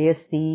ASD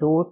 2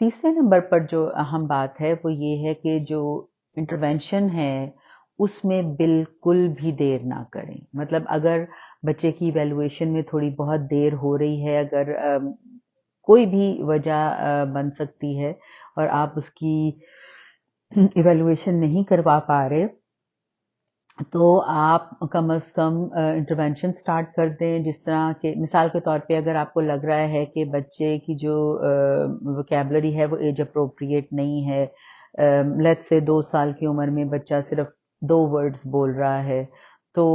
تیسرے number پر جو اہم بات ہے وہ یہ ہے کہ جو انٹروینشن ہے اس میں بالکل بھی دیر نہ کریں. مطلب اگر بچے کی ایویلویشن میں تھوڑی بہت دیر ہو رہی ہے، اگر کوئی بھی وجہ بن سکتی ہے اور آپ اس کی ایویلویشن نہیں کروا پا رہے، تو آپ کم از کم انٹروینشن سٹارٹ کر دیں. جس طرح کہ مثال کے طور پہ اگر آپ کو لگ رہا ہے کہ بچے کی جو ووکیبلری ہے وہ ایج اپروپریٹ نہیں ہے، لیٹس سے 2 سال کی عمر میں بچہ صرف 2 ورڈز بول رہا ہے، تو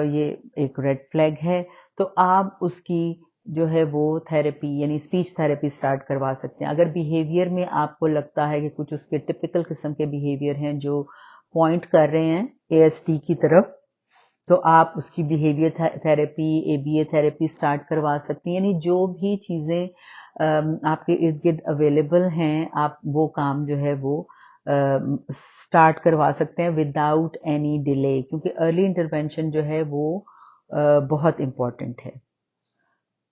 یہ ایک ریڈ فلیگ ہے. تو آپ اس کی جو ہے وہ تھراپی یعنی اسپیچ تھراپی سٹارٹ کروا سکتے ہیں. اگر بیہیویئر میں آپ کو لگتا ہے کہ کچھ اس کے ٹپیکل قسم کے بیہیویئر ہیں جو پوائنٹ کر رہے ہیں اے ایس ٹی کی طرف، تو آپ اس کی behaviour therapy, A B A therapy start کروا سکتی ہیں. یعنی جو بھی چیزیں آپ کے ارد گرد اویلیبل ہیں، آپ وہ کام جو ہے وہ سٹارٹ کروا سکتے ہیں وداؤٹ اینی ڈیلے، کیونکہ ارلی انٹرونشن جو ہے وہ بہت امپورٹنٹ ہے.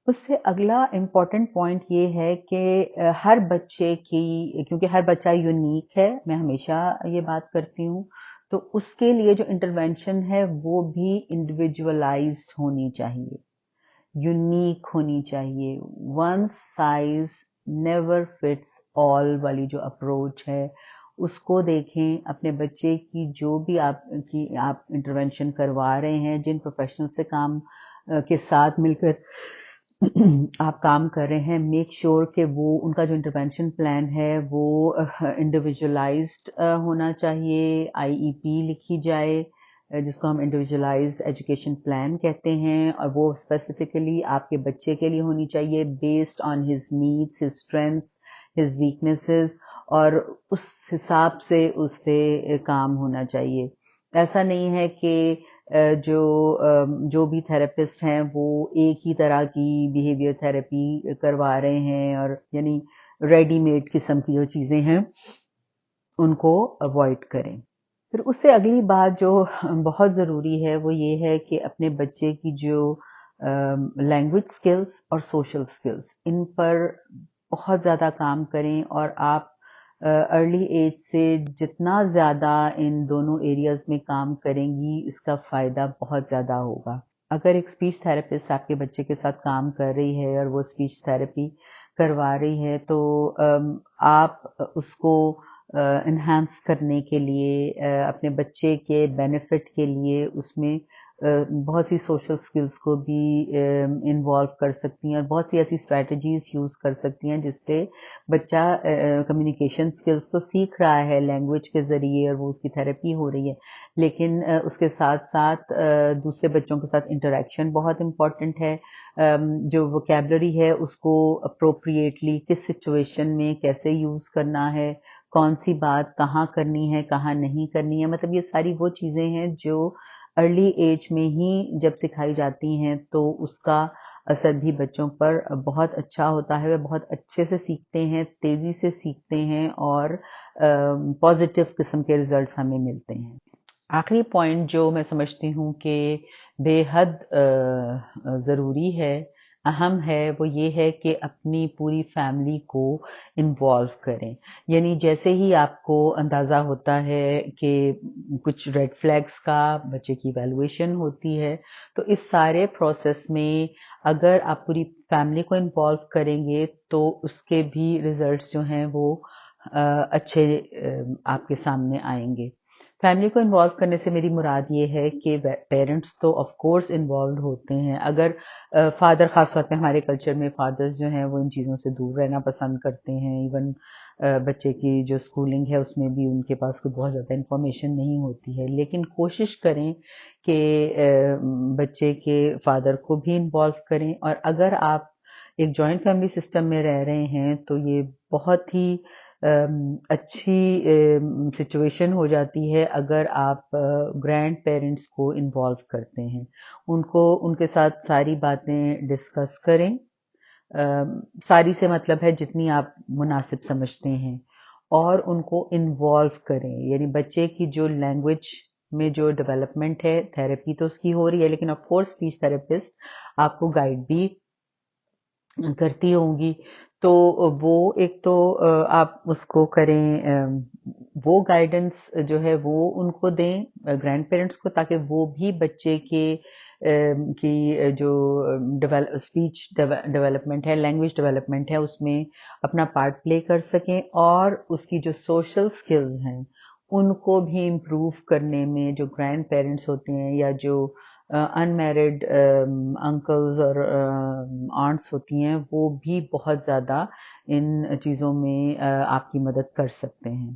اس سے اگلا امپورٹنٹ پوائنٹ یہ ہے کہ ہر بچے کی، کیونکہ ہر بچہ یونیک ہے، میں ہمیشہ یہ بات کرتی ہوں، تو اس کے لیے جو انٹرونشن ہے وہ بھی انڈیویجولائزڈ ہونی چاہیے، یونیک ہونی چاہیے. ون سائز نیور فٹس آل والی جو اپروچ ہے اس کو دیکھیں. اپنے بچے کی جو بھی آپ انٹرونشن کروا رہے ہیں، جن پروفیشنل سے کام کے ساتھ مل کر آپ کام کر رہے ہیں، میک شیور کہ وہ ان کا جو انٹرونشن پلان ہے وہ انڈیویجولائزڈ ہونا چاہیے. آئی ای پی لکھی جائے جس کو ہم انڈیویجولائزڈ ایجوکیشن پلان کہتے ہیں، اور وہ اسپیسیفکلی آپ کے بچے کے لیے ہونی چاہیے، based on his needs, his strengths, his weaknesses, اور اس حساب سے اس پہ کام ہونا چاہیے. ایسا نہیں ہے کہ جو بھی تھراپسٹ ہیں وہ ایک ہی طرح کی بیہیویئر تھراپی کروا رہے ہیں، اور یعنی ریڈی میڈ قسم کی جو چیزیں ہیں ان کو اوائڈ کریں. پھر اس سے اگلی بات جو بہت ضروری ہے وہ یہ ہے کہ اپنے بچے کی جو لینگویج سکلز اور سوشل سکلز، ان پر بہت زیادہ کام کریں، اور آپ ارلی ایج سے جتنا زیادہ ان دونوں ایریاز میں کام کریں گی اس کا فائدہ بہت زیادہ ہوگا. اگر ایک اسپیچ تھراپسٹ آپ کے بچے کے ساتھ کام کر رہی ہے اور وہ اسپیچ تھراپی کروا رہی ہے، تو آپ اس کو انہانس کرنے کے لیے، اپنے بچے کے بینیفٹ کے لیے اس میں بہت سی سوشل سکلز کو بھی انوالو کر سکتی ہیں، اور بہت سی ایسی اسٹریٹجیز یوز کر سکتی ہیں جس سے بچہ کمیونیکیشن سکلز تو سیکھ رہا ہے لینگویج کے ذریعے، اور وہ اس کی تھراپی ہو رہی ہے، لیکن اس کے ساتھ ساتھ دوسرے بچوں کے ساتھ انٹریکشن بہت امپورٹنٹ ہے. جو ووکیبلری ہے اس کو اپروپریٹلی کس سچویشن میں کیسے یوز کرنا ہے، کون سی بات کہاں کرنی ہے کہاں نہیں کرنی ہے، مطلب یہ ساری وہ چیزیں ہیں جو ارلی ایج میں ہی جب سکھائی جاتی ہیں تو اس کا اثر بھی بچوں پر بہت اچھا ہوتا ہے. وہ بہت اچھے سے سیکھتے ہیں، تیزی سے سیکھتے ہیں، اور پازیٹیو قسم کے ریزلٹس ہمیں ملتے ہیں. آخری پوائنٹ جو میں سمجھتی ہوں کہ بے حد ضروری ہے، اہم ہے، وہ یہ ہے کہ اپنی پوری فیملی کو انوالو کریں. یعنی جیسے ہی آپ کو اندازہ ہوتا ہے کہ کچھ ریڈ فلیگز کا بچے کی ایویلویشن ہوتی ہے، تو اس سارے پروسیس میں اگر آپ پوری فیملی کو انوالو کریں گے تو اس کے بھی ریزلٹس جو ہیں وہ اچھے آپ کے سامنے آئیں گے. فیملی کو انوالو کرنے سے میری مراد یہ ہے کہ پیرنٹس تو آف کورس انوالوڈ ہوتے ہیں. اگر فادر، خاص طور پہ ہمارے کلچر میں فادرز جو ہیں وہ ان چیزوں سے دور رہنا پسند کرتے ہیں، ایون بچے کی جو اسکولنگ ہے اس میں بھی ان کے پاس کوئی بہت زیادہ انفارمیشن نہیں ہوتی ہے، لیکن کوشش کریں کہ بچے کے فادر کو بھی انوالو کریں. اور اگر آپ ایک جوائنٹ فیملی سسٹم میں رہ رہے ہیں تو یہ بہت ہی اچھی سچویشن ہو جاتی ہے اگر آپ گرینڈ پیرنٹس کو انوالو کرتے ہیں، ان کے ساتھ ساری باتیں ڈسکس کریں. ساری سے مطلب ہے جتنی آپ مناسب سمجھتے ہیں، اور ان کو انوالو کریں. یعنی بچے کی جو لینگویج میں جو ڈیولپمنٹ ہے، تھراپی تو اس کی ہو رہی ہے، لیکن آف کورس اسپیچ تھراپسٹ آپ کو گائیڈ بھی کرتی ہوں گی تو وہ ایک تو آپ اس کو کریں، وہ گائیڈنس جو ہے وہ ان کو دیں گرینڈ پیرنٹس کو، تاکہ وہ بھی بچے کے کی جو اسپیچ ڈیولپمنٹ ہے، لینگویج ڈیولپمنٹ ہے، اس میں اپنا پارٹ پلے کر سکیں، اور اس کی جو سوشل سکلز ہیں ان کو بھی امپروو کرنے میں جو گرینڈ پیرنٹس ہوتے ہیں یا جو ان میرڈ انکلز اور آنٹس ہوتی ہیں، وہ بھی بہت زیادہ ان چیزوں میں آپ کی مدد کر سکتے ہیں۔